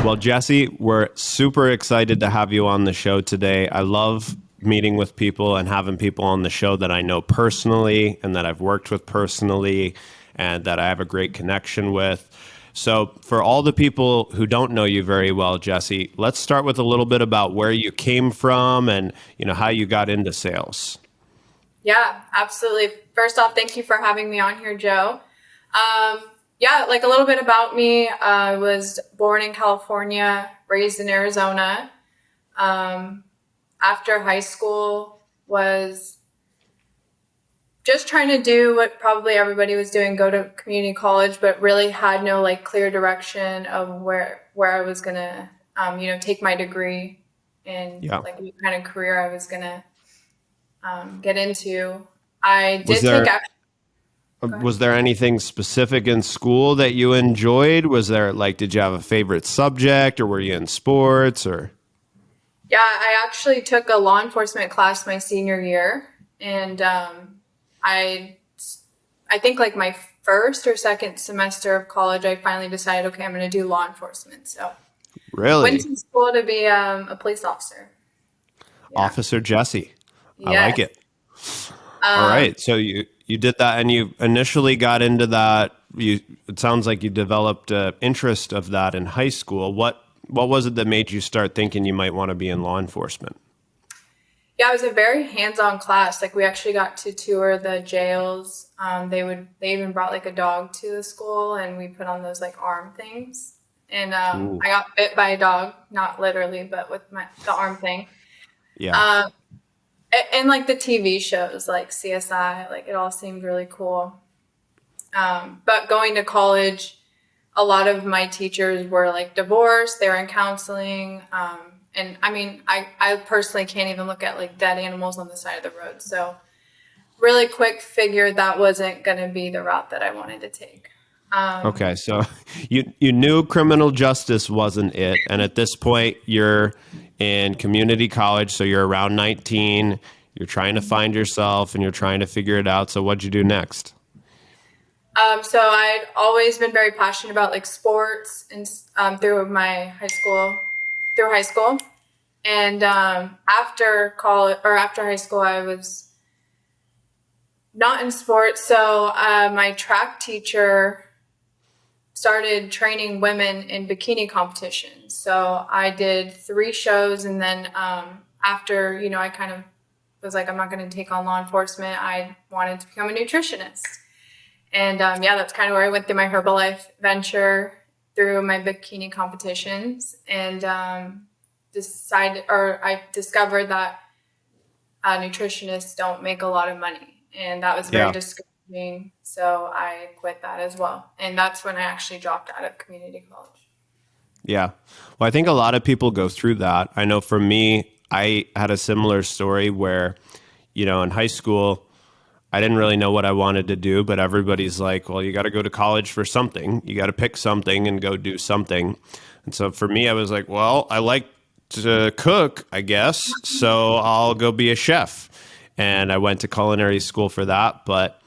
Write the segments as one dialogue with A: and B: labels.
A: Well, Jesse, we're super excited to have you on the show today. I love meeting with people and having people on the show that I know personally and that I've worked with personally and that I have a great connection with. So, for all the people who don't know you very well, Jesse, let's start with a little bit about where you came from and, how you got into sales.
B: Yeah, absolutely. First off, thank you for having me on here, Joe. Yeah, like a little bit about me. I was born in California, raised in Arizona. Um, After high school, was just trying to do what probably everybody was doing, go to community college, but really had no like clear direction of where I was gonna, take my degree and
A: Yeah.
B: like what kind of career I was gonna get into. I
A: Was
B: did take.
A: there
B: Go ahead.
A: was there anything specific in school that you enjoyed? Was there like did you have a favorite subject or were you in sports or
B: Yeah, I actually took a law enforcement class my senior year, and I I think like my first or second semester of college, I finally decided, okay, I'm going to do law enforcement. So went
A: really?
B: to school to be a police officer. Yeah.
A: Officer Jesse. I like
B: Yes.
A: it. All
B: Um,
A: right. So you did that and you initially got into that. It sounds like you developed an interest of that in high school. What was it that made you start thinking you might want to be in law enforcement?
B: yeah, it was a very hands-on class. Like we actually got to tour the jails. They even brought like a dog to the school, and we put on those like arm things. And
A: Ooh,
B: I got bit by a dog, not literally, but with the arm thing.
A: yeah.
B: Um, and like the TV shows, like CSI, like it all seemed really cool. But going to college, a lot of my teachers were like divorced, they were in counseling. And I mean, I personally can't even look at like dead animals on the side of the road. So, really quick figured that wasn't going to be the route that I wanted to take. Um,
A: Okay. So you knew criminal justice wasn't it, and at this point you're in community college, so you're around 19. You're trying to find yourself and you're trying to figure it out. So what'd you do next?
B: so, I'd always been very passionate about like sports and through my high school. And after college or after high school, I was not in sports. So my track teacher started training women in bikini competitions. So I did 3 shows, and then after I kind of was like, I'm not going to take on law enforcement. I wanted to become a nutritionist, and yeah, that's kind of where I went through my Herbalife venture through my bikini competitions, and I discovered that nutritionists don't make a lot of money, and that was very
A: Yeah.
B: discouraging. So I quit that as well, and that's when I actually dropped out of community college.
A: Yeah. Well, I think a lot of people go through that. I know for me, I had a similar story where, in high school, I didn't really know what I wanted to do, but everybody's like, well, you got to go to college for something. You got to pick something and go do something. And so for me, I was like, well, I like to cook, I guess. So I'll go be a chef. And I went to culinary school for that. But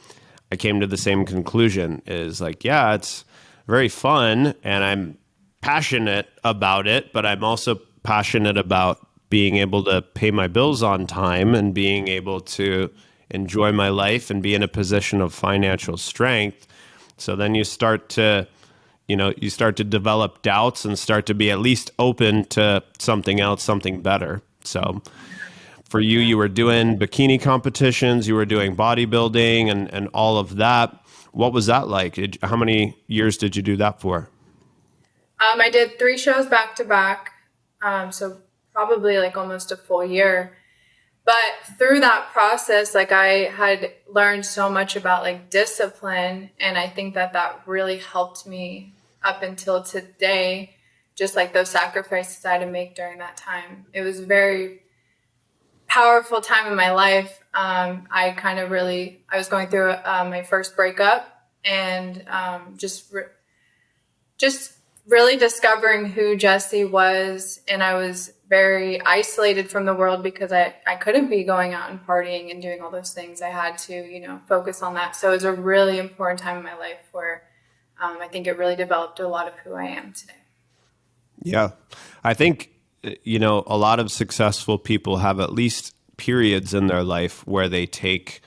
A: I came to the same conclusion is like, yeah, it's very fun and I'm passionate about it, but I'm also passionate about being able to pay my bills on time and being able to enjoy my life and be in a position of financial strength. So then you start to develop doubts and start to be at least open to something else, something better. So for you,
B: Yeah.
A: you were doing bikini competitions, you were doing bodybuilding and all of that. What was that like? How many years did you do that for?
B: I did 3 shows back to back, so probably like almost a full year. But through that process, like I had learned so much about like discipline, and I think that that really helped me up until today. Just like those sacrifices I had to make during that time, it was a very powerful time in my life. I was going through my first breakup, and just really discovering who Jessie was. And I was very isolated from the world because I couldn't be going out and partying and doing all those things. I had to, focus on that. So it was a really important time in my life where I think it really developed a lot of who I am today.
A: Yeah. I think, a lot of successful people have at least periods in their life where they take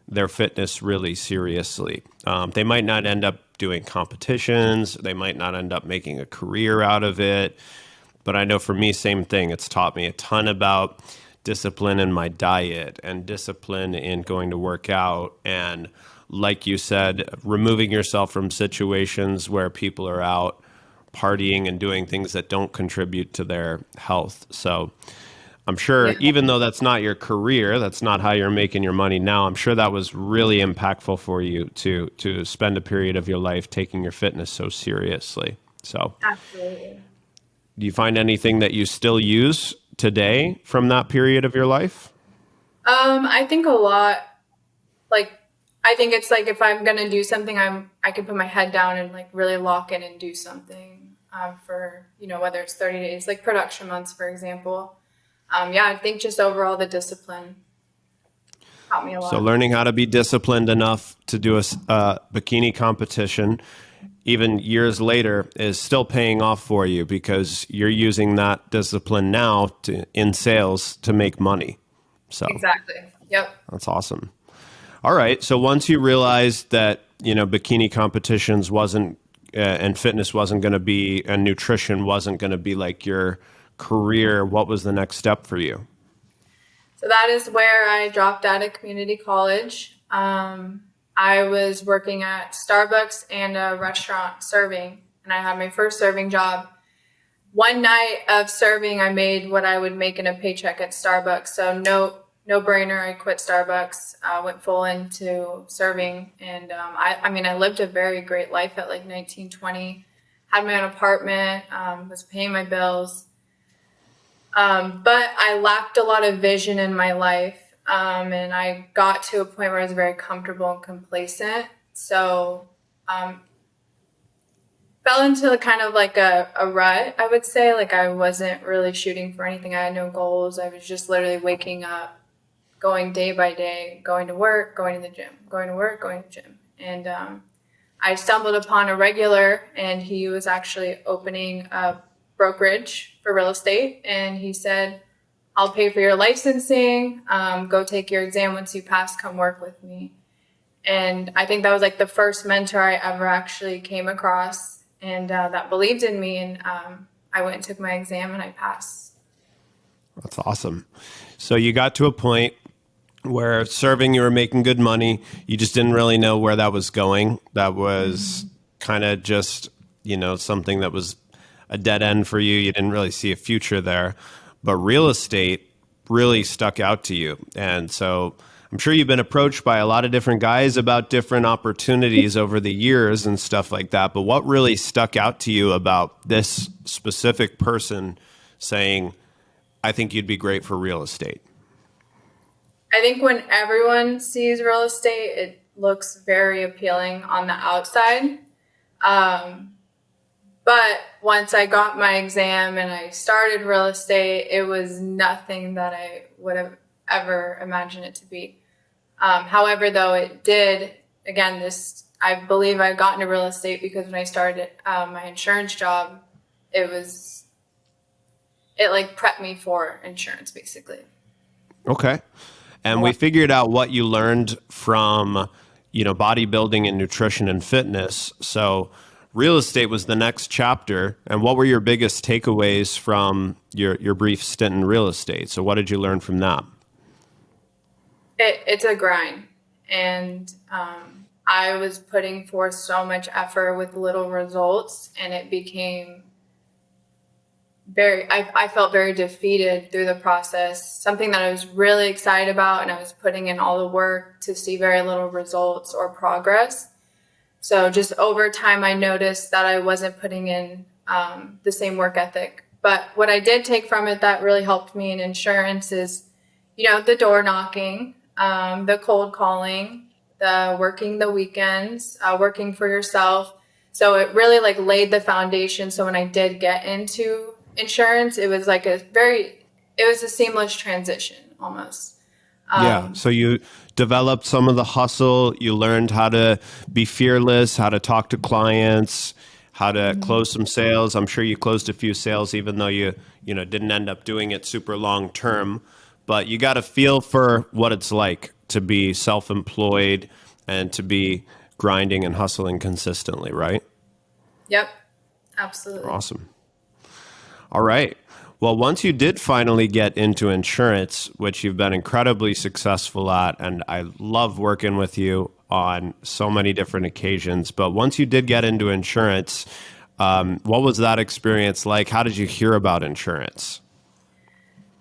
A: their fitness really seriously. They might not end up doing competitions, they might not end up making a career out of it. But I know for me, same thing. It's taught me a ton about discipline in my diet and discipline in going to work out. And like you said, removing yourself from situations where people are out partying and doing things that don't contribute to their health. So I'm sure,
B: Yeah.
A: even though that's not your career, that's not how you're making your money now, I'm sure that was really impactful for you to spend a period of your life taking your fitness so seriously. So
B: Absolutely.
A: do you find anything that you still use today from that period of your life?
B: I think a lot. Like, I think it's like if I'm gonna do something, I can put my head down and like really lock in and do something for whether it's 30 days, like production months, for example. Yeah, I think just overall the discipline taught me a
A: So
B: lot.
A: learning how to be disciplined enough to do a bikini competition, even years later, is still paying off for you because you're using that discipline now in sales to make money. So
B: Exactly. Yep.
A: that's awesome. All right. So once you realized that, bikini competitions wasn't, and fitness wasn't going to be, and nutrition wasn't going to be like your career, what was the next step for you?
B: So that is where I dropped out of community college. I was working at Starbucks and a restaurant serving, and I had my first serving job. One night of serving, I made what I would make in a paycheck at Starbucks. So no brainer. I quit Starbucks, went full into serving, and I mean, I lived a very great life at like 19, 20. Had my own apartment, was paying my bills. But I lacked a lot of vision in my life. And I got to a point where I was very comfortable and complacent. So, fell into kind of like a rut, I would say. Like I wasn't really shooting for anything. I had no goals. I was just literally waking up, going day by day, going to work, going to the gym, going to work, going to the gym. And I stumbled upon a regular, and he was actually opening a brokerage for real estate. And he said, I'll pay for your licensing. Go take your exam. Once you pass, come work with me. And I think that was like the first mentor I ever actually came across, and that believed in me. And I went and took my exam, and I passed.
A: That's awesome. So you got to a point where serving, you were making good money. You just didn't really know where that was going. That was kind of just, something that was a dead end for you. You didn't really see a future there. But real estate really stuck out to you. And so I'm sure you've been approached by a lot of different guys about different opportunities over the years and stuff like that. But what really stuck out to you about this specific person saying, I think you'd be great for real estate?
B: I think when everyone sees real estate, it looks very appealing on the outside. Um, but once I got my exam and I started real estate, it was nothing that I would have ever imagined it to be. However, though, it did, again, I believe I got into real estate because when I started my insurance job, it like prepped me for insurance, basically.
A: Okay. And we figured out what you learned from, bodybuilding and nutrition and fitness. So real estate was the next chapter. And what were your biggest takeaways from your brief stint in real estate? So what did you learn from that?
B: It's a grind. And I was putting forth so much effort with little results, and it became I felt very defeated through the process. Something that I was really excited about, and I was putting in all the work to see very little results or progress. So just over time, I noticed that I wasn't putting in the same work ethic. But what I did take from it that really helped me in insurance is, the door knocking, the cold calling, the working the weekends, working for yourself. So it really like laid the foundation. So when I did get into insurance, it was like it was a seamless transition almost.
A: Yeah. So you developed some of the hustle. You learned how to be fearless, how to talk to clients, how to close some sales. I'm sure you closed a few sales, even though you didn't end up doing it super long term. But you got a feel for what it's like to be self-employed and to be grinding and hustling consistently, right?
B: Yep, absolutely.
A: Awesome. All right. Well, once you did finally get into insurance, which you've been incredibly successful at, and I love working with you on so many different occasions, but once you did get into insurance, what was that experience like? How did you hear about insurance?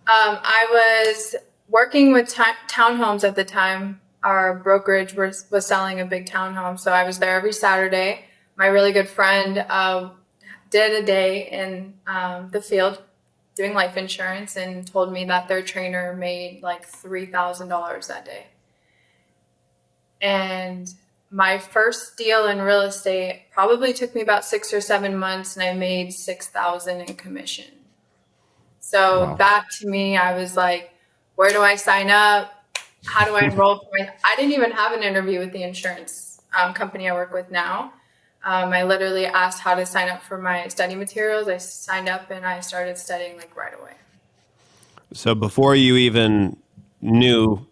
B: I was working with townhomes at the time. Our brokerage was selling a big townhome, so I was there every Saturday. My really good friend did a day in the field doing life insurance and told me that their trainer made like $3,000 that day. And my first deal in real estate probably took me about 6 or 7 months, and I made 6,000 in commission. So
A: Wow.
B: that to me, I was like, where do I sign up? How do I enroll for my? I didn't even have an interview with the insurance company I work with now. I literally asked how to sign up for my study materials. I signed up and I started studying like right away.
A: So before you even knew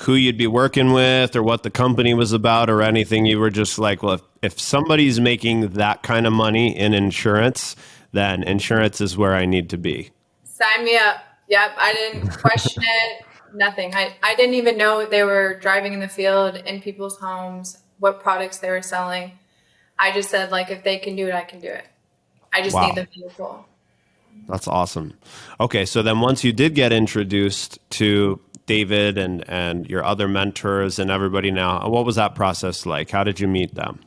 A: who you'd be working with or what the company was about or anything, you were just like, well, if somebody's making that kind of money in insurance, then insurance is where I need to be.
B: Sign me up. Yep. I didn't question it. Nothing. I didn't even know they were driving in the field in people's homes, what products they were selling. I just said, like, if they can do it, I can do it. I just need
A: Wow.
B: the vehicle.
A: That's awesome. Okay, so then once you did get introduced to David and your other mentors and everybody now, what was that process like? How did you meet them?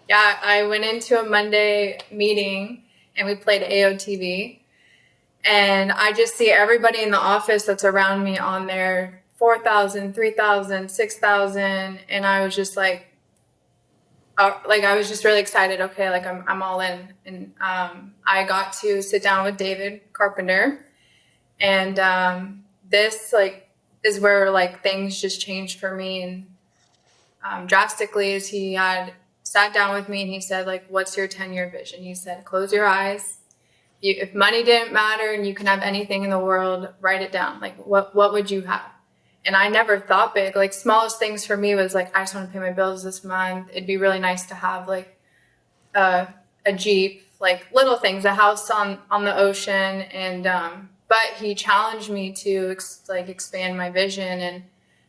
B: Yeah, I went into a Monday meeting and we played AOTV. And I just see everybody in the office that's around me on there 4,000, 3,000, 6,000, and I was just like I was just really excited. Okay, like I'm all in, and I got to sit down with David Carpenter, and this like is where like things just changed for me and drastically. Is he had sat down with me and he said like, "What's your 10-year vision?" He said, "Close your eyes. If money didn't matter and you can have anything in the world, write it down. Like what would you have?" And I never thought big. Like smallest things for me was like, I just want to pay my bills this month. It'd be really nice to have like a Jeep, like little things, a house on the ocean. And but he challenged me to expand my vision, and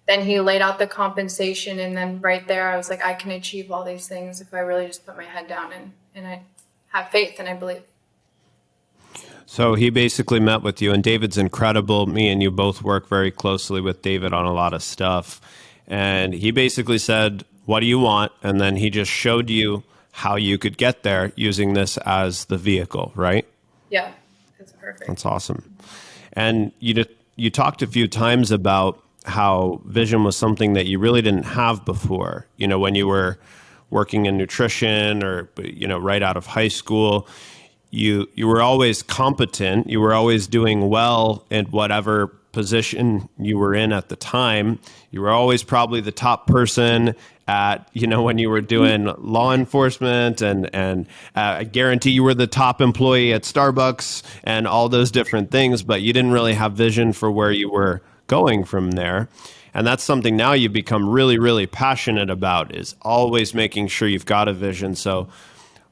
B: then he laid out the compensation, and then right there I was like, I can achieve all these things if I really just put my head down and I have faith and I believe.
A: So he basically met with you, and David's incredible. Me and you both work very closely with David on a lot of stuff. And he basically said, what do you want? And then he just showed you how you could get there using this as the vehicle, right?
B: Yeah, that's perfect.
A: That's awesome. And you talked a few times about how vision was something that you really didn't have before. You know, when you were working in nutrition or right out of high school, you were always competent. You were always doing well in whatever position you were in at the time. You were always probably the top person at, when you were doing law enforcement, and I guarantee you were the top employee at Starbucks and all those different things, but you didn't really have vision for where you were going from there. And that's something now you've become really, really passionate about, is always making sure you've got a vision. So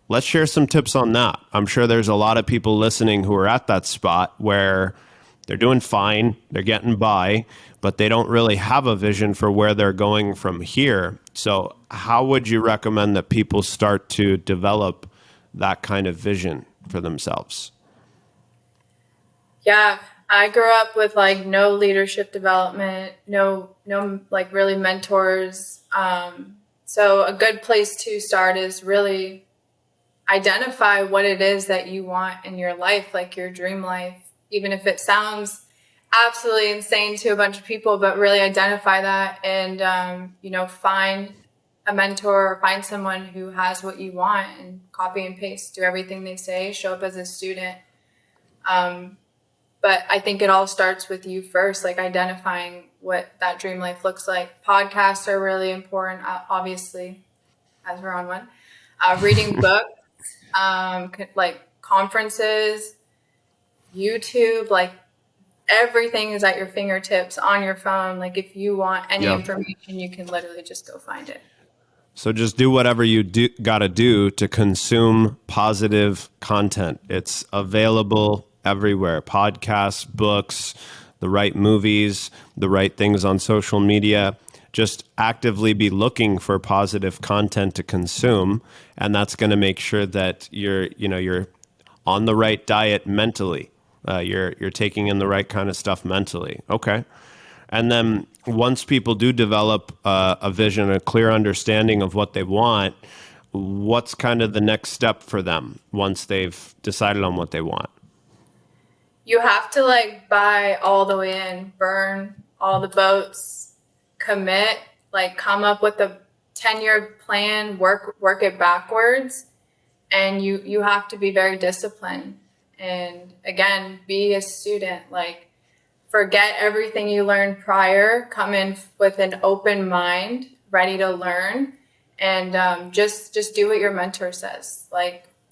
A: let's share some tips on that. I'm sure there's a lot of people listening who are at that spot where they're doing fine, they're getting by, but they don't really have a vision for where they're going from here. So how would you recommend that people start to develop that kind of vision for themselves?
B: Yeah, I grew up with like no leadership development, no like really mentors. So a good place to start is really identify what it is that you want in your life, like your dream life, even if it sounds absolutely insane to a bunch of people, but really identify that and, find a mentor or find someone who has what you want and copy and paste, do everything they say, show up as a student. But I think it all starts with you first, like identifying what that dream life looks like. Podcasts are really important, obviously, as we're on one. Reading books. like conferences, YouTube, like everything is at your fingertips on your phone. Like if you want any
A: Yep.
B: information, you can literally just go find it.
A: So just do whatever you got to do to consume positive content. It's available everywhere. Podcasts, books, the right movies, the right things on social media. Just actively be looking for positive content to consume, and that's going to make sure that you're on the right diet mentally. You're taking in the right kind of stuff mentally. Okay. And then once people do develop a vision, a clear understanding of what they want, what's kind of the next step for them once they've decided on what they want?
B: You have to like buy all the way in, burn all the boats, commit, like come up with a 10-year plan, work it backwards, and you have to be very disciplined. And again, be a student, like forget everything you learned prior, come in with an open mind, ready to learn, and just do what your mentor says.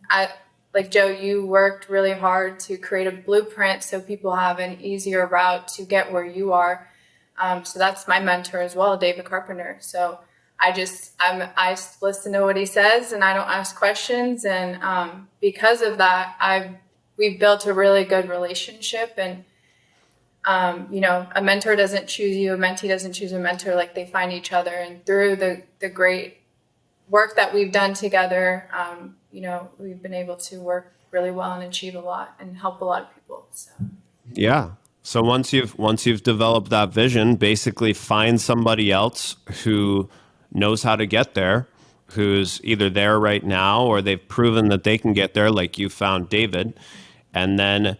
B: I like Joe, you worked really hard to create a blueprint so people have an easier route to get where you are. So that's my mentor as well, David Carpenter. So I listen to what he says and I don't ask questions. And because of that, we've built a really good relationship. And a mentor doesn't choose you, a mentee doesn't choose a mentor. Like they find each other, and through the great work that we've done together, we've been able to work really well and achieve a lot and help a lot of people. So.
A: Yeah. So once you've developed that vision, basically find somebody else who knows how to get there, who's either there right now or they've proven that they can get there, like you found David, and then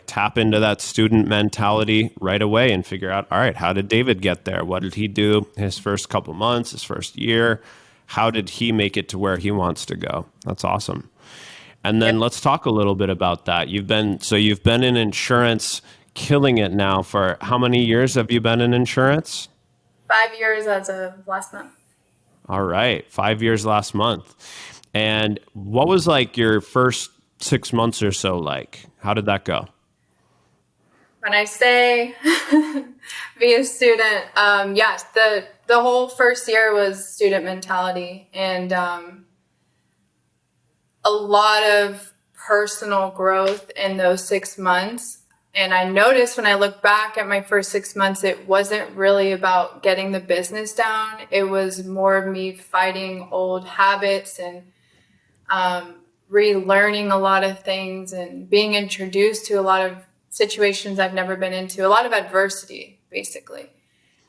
A: tap into that student mentality right away and figure out, all right, how did David get there? What did he do his first couple months, his first year? How did he make it to where he wants to go? That's awesome. And then
B: Yep.
A: let's talk a little bit about that. You've been in insurance, killing it now. For how many years have you been in insurance?
B: 5 years as of last month.
A: All right, 5 years last month. And what was like your first 6 months or so like? How did that go?
B: When I say be a student, yes, the whole first year was student mentality, and a lot of personal growth in those 6 months. And I noticed when I look back at my first 6 months, it wasn't really about getting the business down. It was more of me fighting old habits and relearning a lot of things and being introduced to a lot of situations I've never been into, a lot of adversity, basically.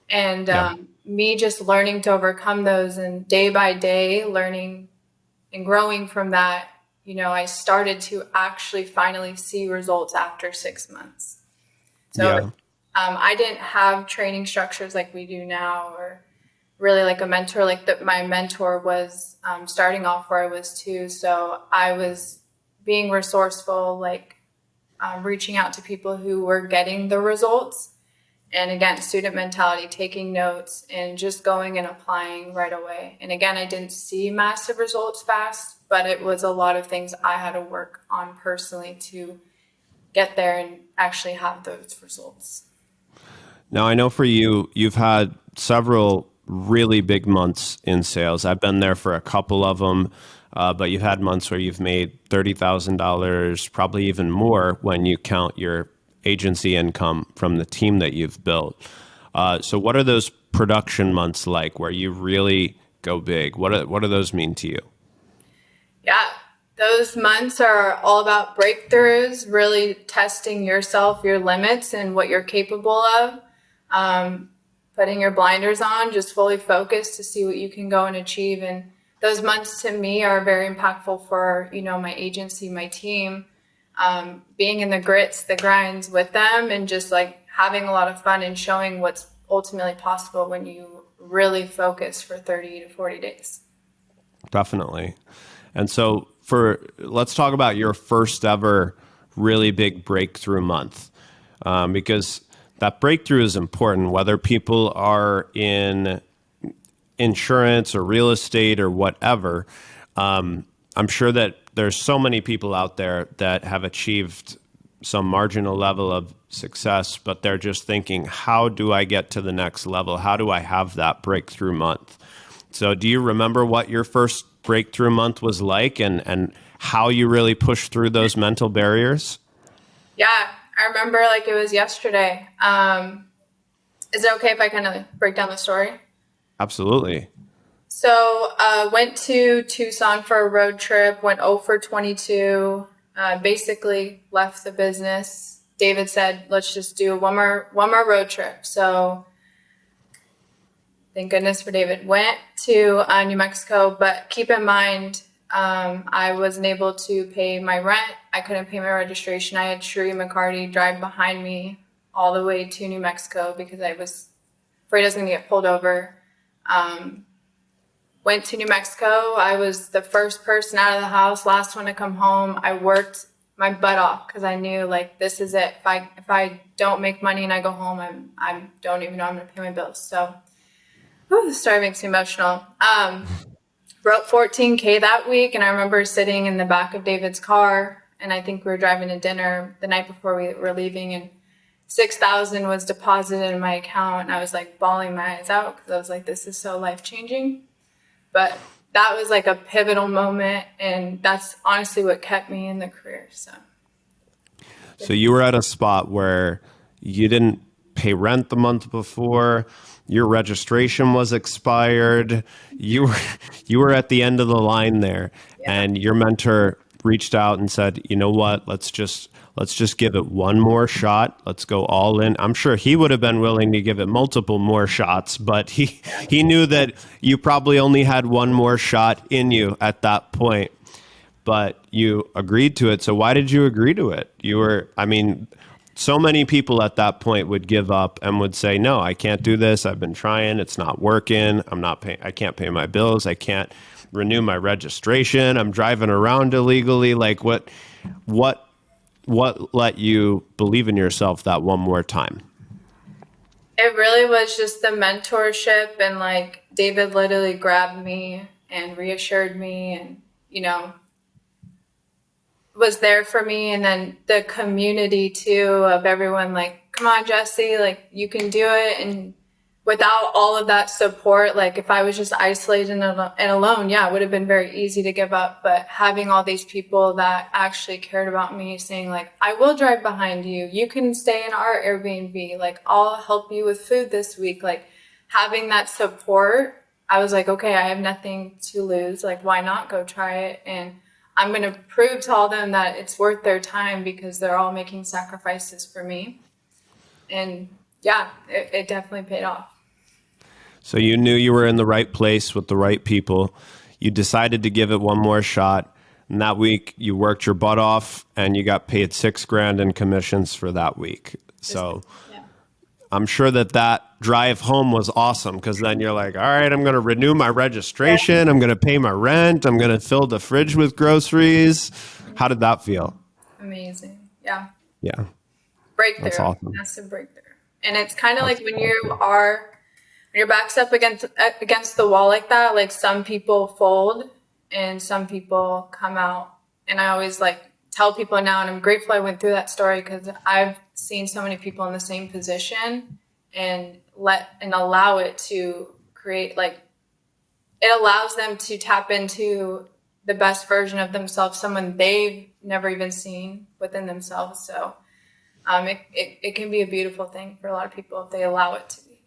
B: And
A: Yeah.
B: me just learning to overcome those, and day by day learning and growing from that, I started to actually finally see results after 6 months. So
A: Yeah.
B: I didn't have training structures like we do now, or really like a mentor. Like my mentor was starting off where I was too. So I was being resourceful, like reaching out to people who were getting the results. And again, student mentality, taking notes and just going and applying right away. And again, I didn't see massive results fast, but it was a lot of things I had to work on personally to get there and actually have those results.
A: Now, I know for you, you've had several really big months in sales. I've been there for a couple of them, but you've had months where you've made $30,000, probably even more when you count your agency income from the team that you've built. So what are those production months like where you really go big? What do those mean to you?
B: Yeah, those months are all about breakthroughs, really testing yourself, your limits, and what you're capable of. Putting your blinders on, just fully focused to see what you can go and achieve. And those months to me are very impactful for, my agency, my team, being in the grits, the grinds with them, and just like having a lot of fun and showing what's ultimately possible when you really focus for 30 to 40 days.
A: Definitely. And so let's talk about your first ever really big breakthrough month, because that breakthrough is important, whether people are in insurance or real estate or whatever. I'm sure that there's so many people out there that have achieved some marginal level of success, but they're just thinking, how do I get to the next level? How do I have that breakthrough month? So do you remember what your first breakthrough month was like, and how you really pushed through those mental barriers?
B: Yeah, I remember like it was yesterday. Is it okay if I kind of break down the story?
A: Absolutely.
B: So, went to Tucson for a road trip, went 0 for 22, basically left the business. David said, let's just do one more road trip. So, thank goodness for David. Went to New Mexico, but keep in mind, I wasn't able to pay my rent. I couldn't pay my registration. I had Shri McCarty drive behind me all the way to New Mexico because I was afraid I was going to get pulled over. Went to New Mexico. I was the first person out of the house, last one to come home. I worked my butt off because I knew like this is it. If I don't make money and I go home, I don't even know I'm going to pay my bills. So, the story makes me emotional. Wrote 14K that week, and I remember sitting in the back of David's car, and I think we were driving to dinner the night before we were leaving, and 6,000 was deposited in my account, and I was like bawling my eyes out because I was like, this is so life-changing. But that was like a pivotal moment, and that's honestly what kept me in the career. So
A: You were at a spot where you didn't pay rent the month before, your registration was expired, you were at the end of the line there,
B: yeah,
A: and your mentor reached out and said, "You know what? Let's just give it one more shot. Let's go all in." I'm sure he would have been willing to give it multiple more shots, but he knew that you probably only had one more shot in you at that point. But you agreed to it. So why did you agree to it? I mean, so many people at that point would give up and would say, "No, I can't do this. I've been trying. It's not working. I can't pay my bills. I can't renew my registration. I'm driving around illegally." Like what let you believe in yourself that one more time?
B: it really was just the mentorship, and like David literally grabbed me and reassured me, and was there for me. And then the community too of everyone like, come on, Jessie, like you can do it. And without all of that support, like if I was just isolated and alone, yeah, it would have been very easy to give up. But having all these people that actually cared about me, saying like, I will drive behind you. You can stay in our Airbnb. Like I'll help you with food this week. Like having that support, I was like, okay, I have nothing to lose. Like why not go try it? And I'm going to prove to all them that it's worth their time because they're all making sacrifices for me. And yeah, it definitely paid off.
A: So you knew you were in the right place with the right people. You decided to give it one more shot. And that week you worked your butt off and you got paid $6,000 in commissions for that week. So
B: Yeah.
A: I'm sure that drive home was awesome because then you're like, all right, I'm going to renew my registration. I'm going to pay my rent. I'm going to fill the fridge with groceries. How did that feel?
B: Amazing. Yeah.
A: Yeah, that's
B: Breakthrough.
A: awesome.
B: Massive breakthrough. And it's kind of
A: That's
B: like when your back's up against the wall like that, like some people fold and some people come out. And I always like tell people now, and I'm grateful I went through that story because I've seen so many people in the same position and allow it to create, like, it allows them to tap into the best version of themselves, someone they've never even seen within themselves. So it can be a beautiful thing for a lot of people if they allow it to be.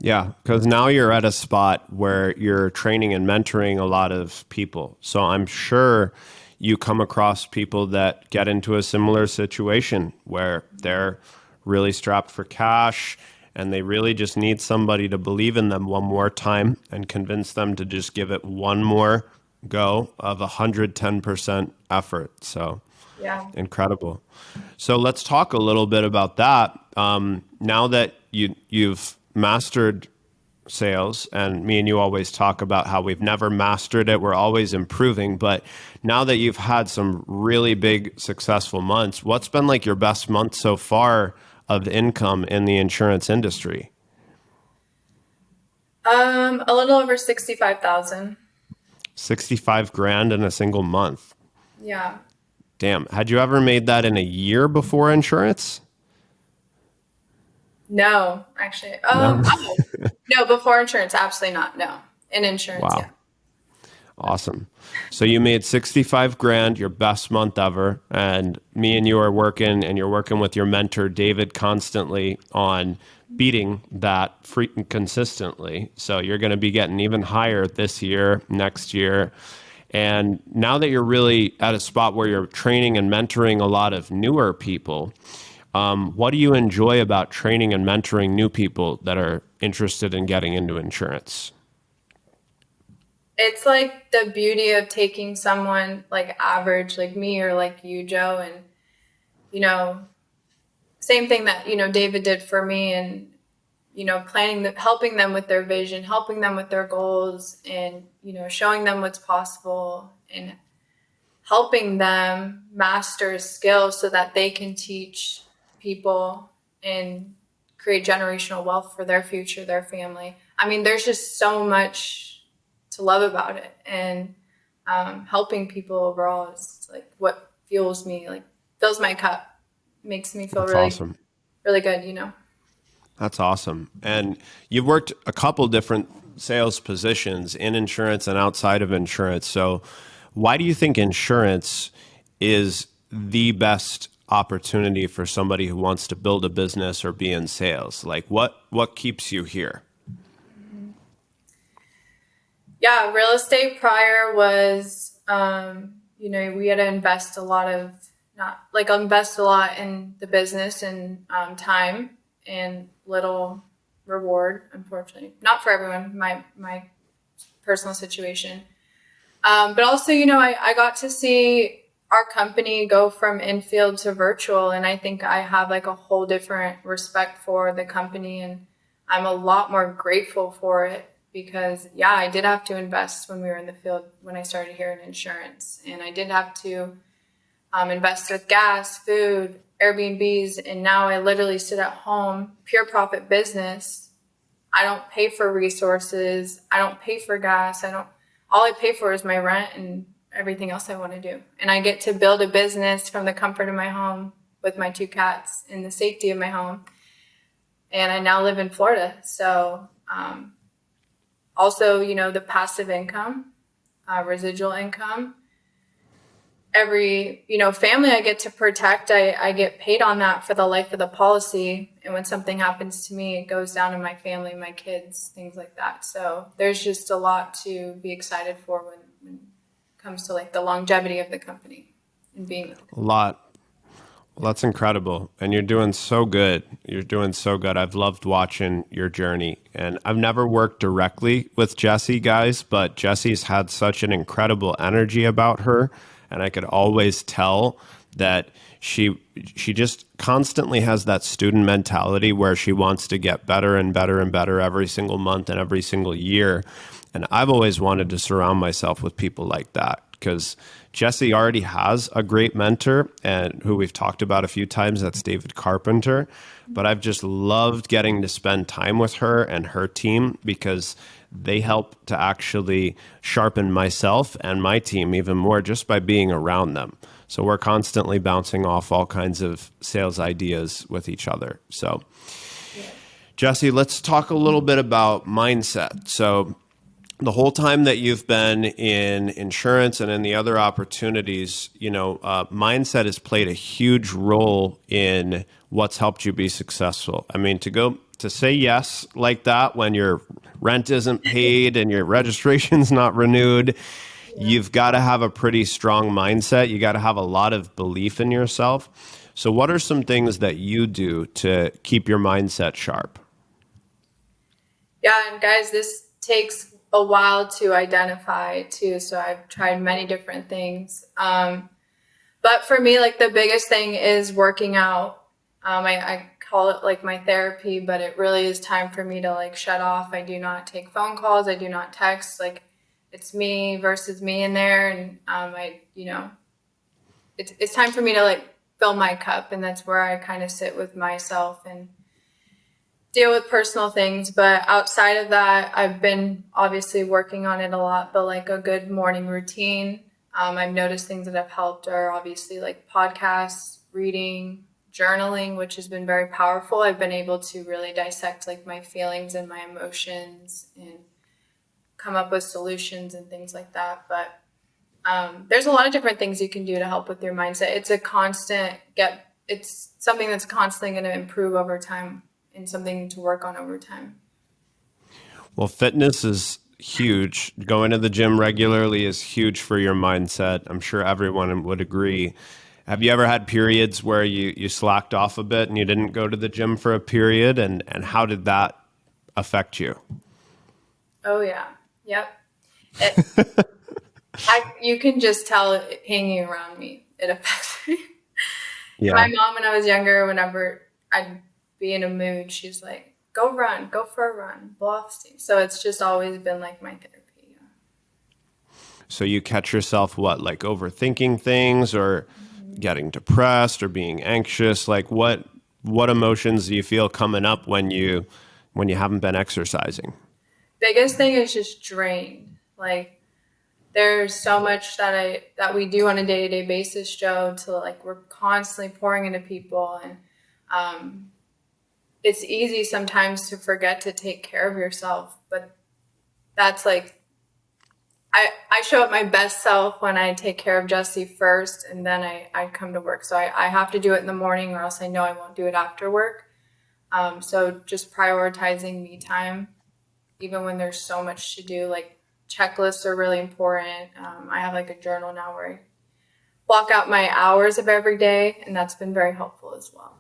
A: Yeah, because now you're at a spot where you're training and mentoring a lot of people. So I'm sure you come across people that get into a similar situation where they're really strapped for cash and they really just need somebody to believe in them one more time and convince them to just give it one more go of 110% effort. So
B: Yeah.
A: incredible. So let's talk a little bit about that. Now that you've mastered sales, and me and you always talk about how we've never mastered it, we're always improving. But now that you've had some really big successful months, what's been like your best month so far of income in the insurance industry?
B: A little over 65,000.
A: 65 grand in a single month.
B: Yeah.
A: Damn. Had you ever made that in a year before insurance?
B: No, actually.
A: No.
B: Oh, no, before insurance, absolutely not. No. In insurance, yeah.
A: Wow. Awesome. So you made 65 grand, your best month ever. And me and you are working, and you're working with your mentor, David, constantly on beating that consistently. So you're going to be getting even higher this year, next year. And now that you're really at a spot where you're training and mentoring a lot of newer people, what do you enjoy about training and mentoring new people that are interested in getting into insurance?
B: It's like the beauty of taking someone like average, like me or like you, Joe, and, you know, same thing that, David did for me, and, helping them with their vision, helping them with their goals, and, showing them what's possible, and helping them master skills so that they can teach people and create generational wealth for their future, their family. I mean, there's just so much to love about it. And helping people overall is like what fuels me, like fills my cup, makes me feel
A: That's
B: really,
A: awesome.
B: really good.
A: That's awesome. And you've worked a couple different sales positions in insurance and outside of insurance. So, why do you think insurance is the best opportunity for somebody who wants to build a business or be in sales? Like, what keeps you here?
B: Yeah, real estate prior was, we had to invest a lot of, not like invest a lot in the business and time and little reward, unfortunately. Not for everyone, my personal situation. But also, I got to see our company go from infield to virtual. And I think I have like a whole different respect for the company. And I'm a lot more grateful for it because, yeah, I did have to invest when we were in the field when I started here in insurance. And I did have to invest with gas, food, Airbnbs. And now I literally sit at home, pure profit business. I don't pay for resources. I don't pay for gas. All I pay for is my rent and everything else I want to do. And I get to build a business from the comfort of my home with my 2 cats in the safety of my home. And I now live in Florida. So also, the passive income, residual income, every, family I get to protect, I get paid on that for the life of the policy. And when something happens to me, it goes down to my family, my kids, things like that. So there's just a lot to be excited for when it comes to like the longevity of the company and being with the
A: A
B: company.
A: lot. Well, that's incredible. And you're doing so good. You're doing so good. I've loved watching your journey. And I've never worked directly with Jessie, guys, but Jessie's had such an incredible energy about her. And I could always tell that she just constantly has that student mentality where she wants to get better and better and better every single month and every single year. And I've always wanted to surround myself with people like that because Jessie already has a great mentor and who we've talked about a few times. That's David Carpenter. But I've just loved getting to spend time with her and her team because they help to actually sharpen myself and my team even more just by being around them. So we're constantly bouncing off all kinds of sales ideas with each other. So, Jessie, let's talk a little bit about mindset. So, the whole time that you've been in insurance and in the other opportunities, mindset has played a huge role in what's helped you be successful. I mean, to say yes like that when your rent isn't paid and your registration's not renewed,
B: Yeah.
A: you've got to have a pretty strong mindset. You got to have a lot of belief in yourself. So, what are some things that you do to keep your mindset sharp?
B: Yeah, and guys, this takes a while to identify too. So I've tried many different things. But for me, like the biggest thing is working out. I call it like my therapy, but it really is time for me to like shut off. I do not take phone calls. I do not text. Like it's me versus me in there. And it's time for me to like fill my cup. And that's where I kind of sit with myself and deal with personal things. But outside of that, I've been obviously working on it a lot, but like a good morning routine. I've noticed things that have helped are obviously like podcasts, reading, journaling, which has been very powerful. I've been able to really dissect like my feelings and my emotions and come up with solutions and things like that. But there's a lot of different things you can do to help with your mindset. It's something that's constantly going to improve over time and something to work on over time.
A: Well, fitness is huge. Going to the gym regularly is huge for your mindset. I'm sure everyone would agree. Have you ever had periods where you slacked off a bit and you didn't go to the gym for a period? And how did that affect you?
B: Oh yeah. Yep. It, you can just tell it hanging around me. It affects me. My
A: Yeah.
B: mom, when I was younger, whenever I'd be in a mood, she's like, go run, go for a run, blow off steam. So it's just always been like my therapy. Yeah.
A: So you catch yourself what, like overthinking things or getting depressed or being anxious? Like what emotions do you feel coming up when you haven't been exercising?
B: Biggest thing is just drained. Like there's so much that we do on a day-to-day basis, Joe, to like we're constantly pouring into people, and um, it's easy sometimes to forget to take care of yourself. But that's like I show up my best self when I take care of Jessie first, and then I come to work. So I have to do it in the morning, or else I know I won't do it after work. So just prioritizing me time, even when there's so much to do. Like checklists are really important. I have like a journal now where I block out my hours of every day, and that's been very helpful as well.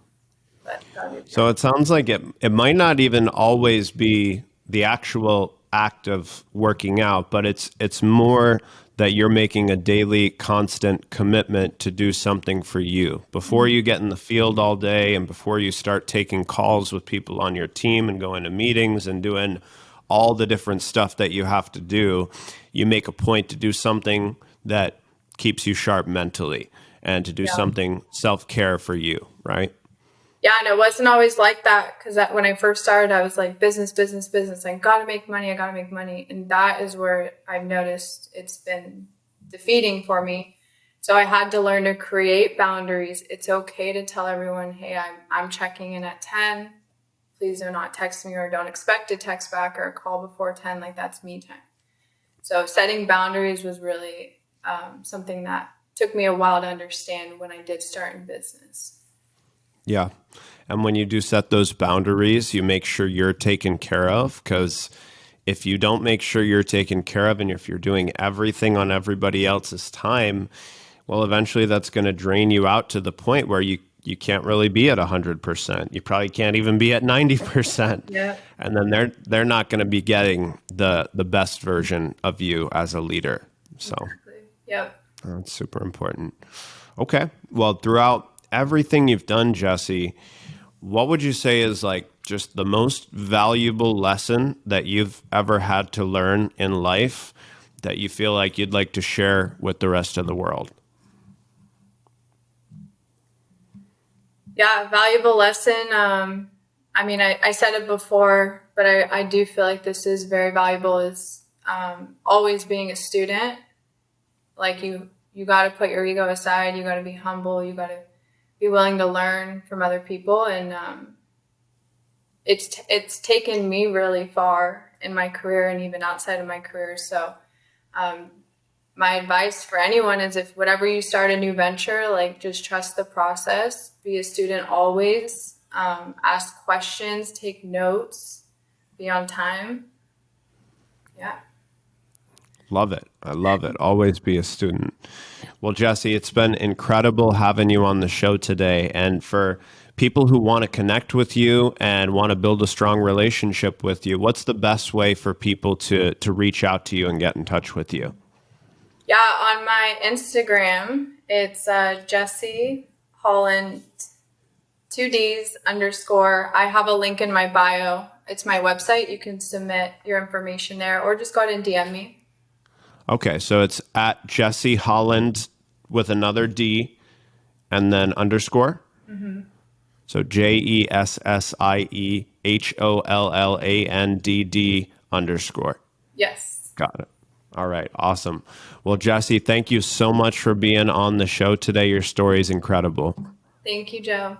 B: But
A: So it sounds like it might not even always be the actual act of working out, but it's more that you're making a daily constant commitment to do something for you. Before you get in the field all day and before you start taking calls with people on your team and going to meetings and doing all the different stuff that you have to do, you make a point to do something that keeps you sharp mentally and to do
B: yeah.
A: something self-care for you, right?
B: Yeah, and it wasn't always like that because when I first started, I was like business, business, business. I gotta make money. I gotta make money, and that is where I've noticed it's been defeating for me. So I had to learn to create boundaries. It's okay to tell everyone, "Hey, I'm checking in at 10. Please do not text me, or don't expect a text back or a call before 10. Like that's me time." So setting boundaries was really something that took me a while to understand when I did start in business.
A: Yeah. And when you do set those boundaries, you make sure you're taken care of because if you don't make sure you're taken care of and if you're doing everything on everybody else's time, well, eventually that's going to drain you out to the point where you can't really be at 100%. You probably can't even be at 90%.
B: Yeah.
A: And then they're not going to be getting the best version of you as a leader. So
B: Exactly. Yep.
A: that's super important. Okay. Well, throughout everything you've done, Jessie, what would you say is like just the most valuable lesson that you've ever had to learn in life that you feel like you'd like to share with the rest of the world?
B: Yeah, valuable lesson. I mean, I said it before, but I do feel like this is very valuable is always being a student. Like you got to put your ego aside. You got to be humble. You got to be willing to learn from other people. And it's taken me really far in my career and even outside of my career. So um, my advice for anyone is if whatever you start a new venture, like just trust the process, be a student always, ask questions, take notes, be on time. Yeah.
A: Love it. I love it. Always be a student. Well, Jessie, it's been incredible having you on the show today. And for people who want to connect with you and want to build a strong relationship with you, what's the best way for people to reach out to you and get in touch with you?
B: Yeah, on my Instagram, it's Jessie Holland, 2Ds _. I have a link in my bio. It's my website. You can submit your information there or just go ahead and DM me.
A: Okay, so it's at Jessie Holland with another D and then underscore. So JESSIEHOLLANDD_.
B: Yes.
A: Got it. All right. Awesome. Well, Jessie, thank you so much for being on the show today. Your story is incredible.
B: Thank you, Joe.